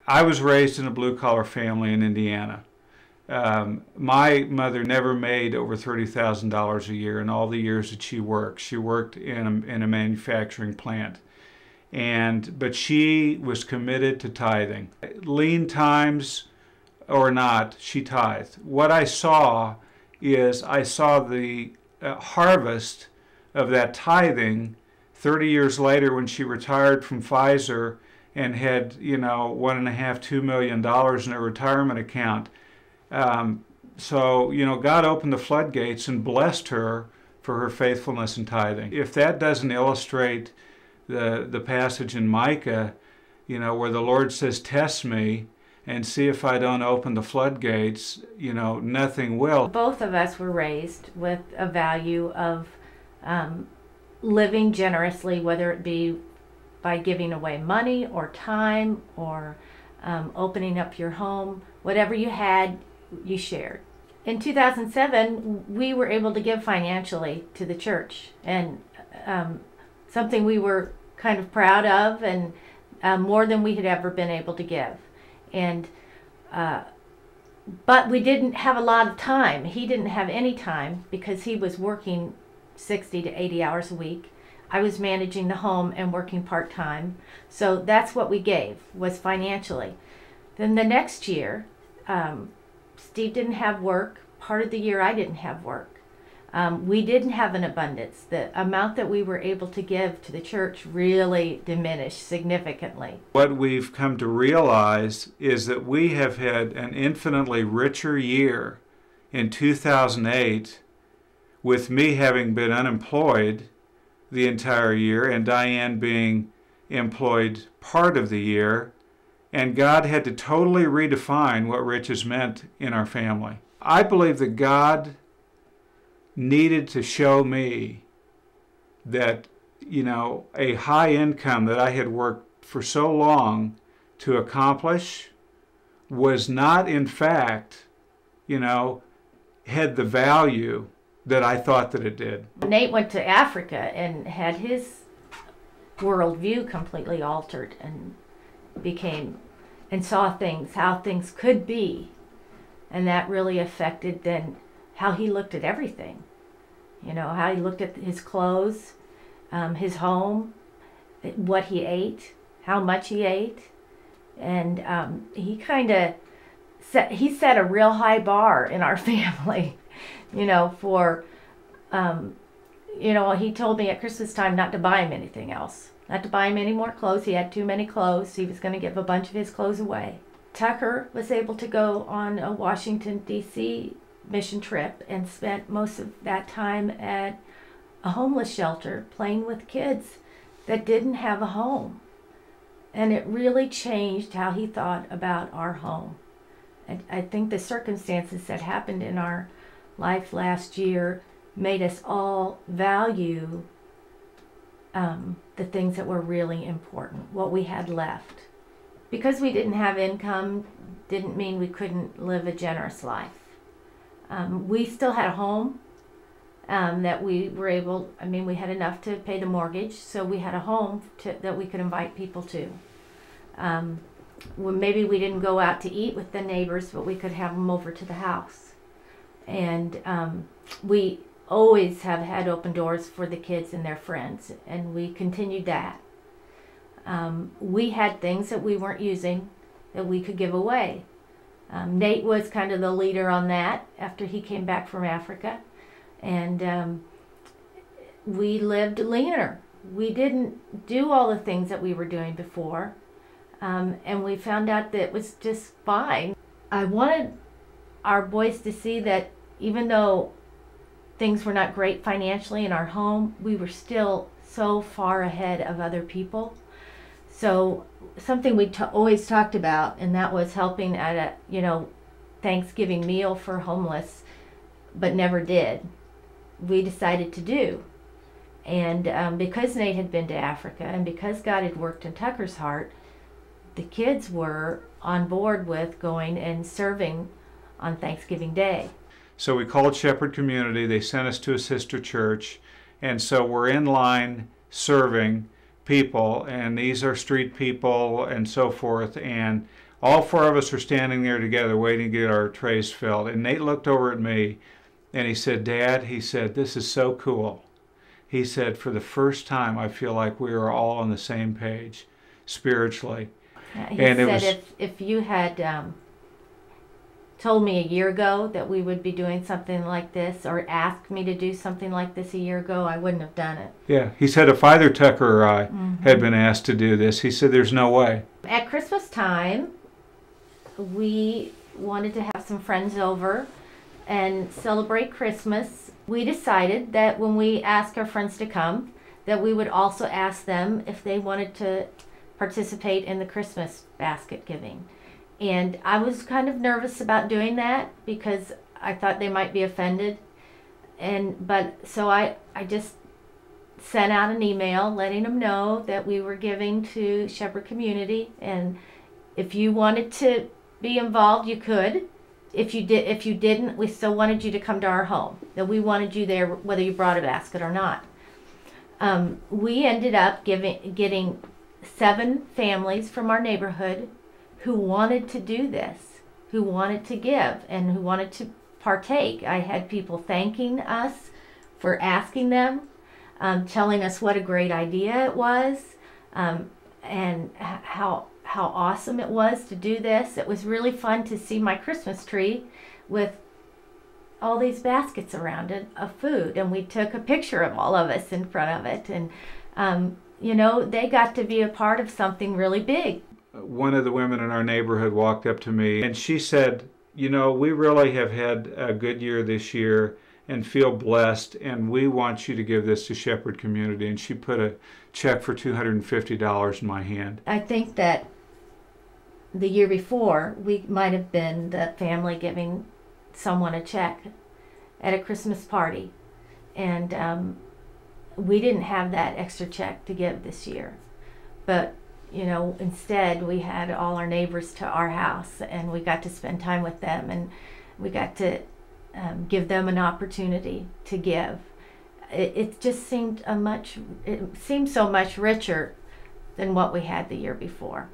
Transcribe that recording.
I was raised in a blue-collar family in Indiana. My mother never made over $30,000 a year in all the years that she worked. She worked in a manufacturing plant. But she was committed to tithing. Lean times or not, she tithed. What I saw is I saw the harvest of that tithing 30 years later when she retired from Pfizer and had, $1.5, $2 million in her retirement account. God opened the floodgates and blessed her for her faithfulness in tithing. If that doesn't illustrate the passage in Micah, where the Lord says, test me and see if I don't open the floodgates, nothing will. Both of us were raised with a value of living generously, whether it be by giving away money or time or opening up your home. Whatever you had, you shared. In 2007, we were able to give financially to the church, and something we were kind of proud of, and more than we had ever been able to give. But we didn't have a lot of time. He didn't have any time because he was working 60 to 80 hours a week. I was managing the home and working part-time. So that's what we gave, was financially. Then the next year, Steve didn't have work. Part of the year I didn't have work. We didn't have an abundance. The amount that we were able to give to the church really diminished significantly. What we've come to realize is that we have had an infinitely richer year in 2008, with me having been unemployed the entire year and Dianne being employed part of the year, and God had to totally redefine what riches meant in our family. I believe that God needed to show me that, a high income that I had worked for so long to accomplish was not, in fact, had the value that I thought that it did. Nate went to Africa and had his worldview completely altered and saw how things could be. And that really affected then how he looked at everything. How he looked at his clothes, his home, what he ate, how much he ate. And he set a real high bar in our family, he told me at Christmas time not to buy him anything else, not to buy him any more clothes. He had too many clothes. He was going to give a bunch of his clothes away. Tucker was able to go on a Washington, D.C. mission trip and spent most of that time at a homeless shelter playing with kids that didn't have a home. And it really changed how he thought about our home. I think the circumstances that happened in our life last year made us all value the things that were really important, what we had left. Because we didn't have income didn't mean we couldn't live a generous life. We still had a home that we were able, we had enough to pay the mortgage, so we had a home that we could invite people to. Maybe we didn't go out to eat with the neighbors, but we could have them over to the house. And we always have had open doors for the kids and their friends, and we continued that. We had things that we weren't using that we could give away. Nate was kind of the leader on that after he came back from Africa, and we lived leaner. We didn't do all the things that we were doing before, and we found out that it was just fine. I wanted our boys to see that even though things were not great financially in our home, we were still so far ahead of other people. So something we always talked about, and that was helping at a Thanksgiving meal for homeless, but never did. We decided to do. And because Nate had been to Africa and because God had worked in Tucker's heart, the kids were on board with going and serving on Thanksgiving Day. So we called Shepherd Community. They sent us to a sister church. And so we're in line serving people, and these are street people and so forth, and all four of us were standing there together waiting to get our trays filled. And Nate looked over at me and he said, "Dad," he said, "this is so cool." He said, "For the first time, I feel like we are all on the same page spiritually." He And it said was, if you had told me a year ago that we would be doing something like this, or asked me to do something like this a year ago, I wouldn't have done it. yeah, he said if either Tucker or I had been asked to do this, he said, "There's no way." At Christmas time, we wanted to have some friends over and celebrate Christmas. We decided that when we asked our friends to come, that we would also ask them if they wanted to participate in the Christmas basket giving. And I was kind of nervous about doing that because I thought they might be offended. So I just sent out an email letting them know that we were giving to Shepherd Community, and if you wanted to be involved, you could. If you didn't, we still wanted you to come to our home. That we wanted you there whether you brought a basket or not. We ended up getting 7 families from our neighborhood who wanted to do this, who wanted to give, and who wanted to partake. I had people thanking us for asking them, telling us what a great idea it was, and how awesome it was to do this. It was really fun to see my Christmas tree with all these baskets around it of food, and we took a picture of all of us in front of it, and they got to be a part of something really big. One of the women in our neighborhood walked up to me and she said, "We really have had a good year this year and feel blessed, and we want you to give this to Shepherd Community." And she put a check for $250 in my hand. I think that the year before, we might have been the family giving someone a check at a Christmas party. And we didn't have that extra check to give this year. But, instead we had all our neighbors to our house, and we got to spend time with them, and we got to give them an opportunity to give. It just seemed so much richer than what we had the year before.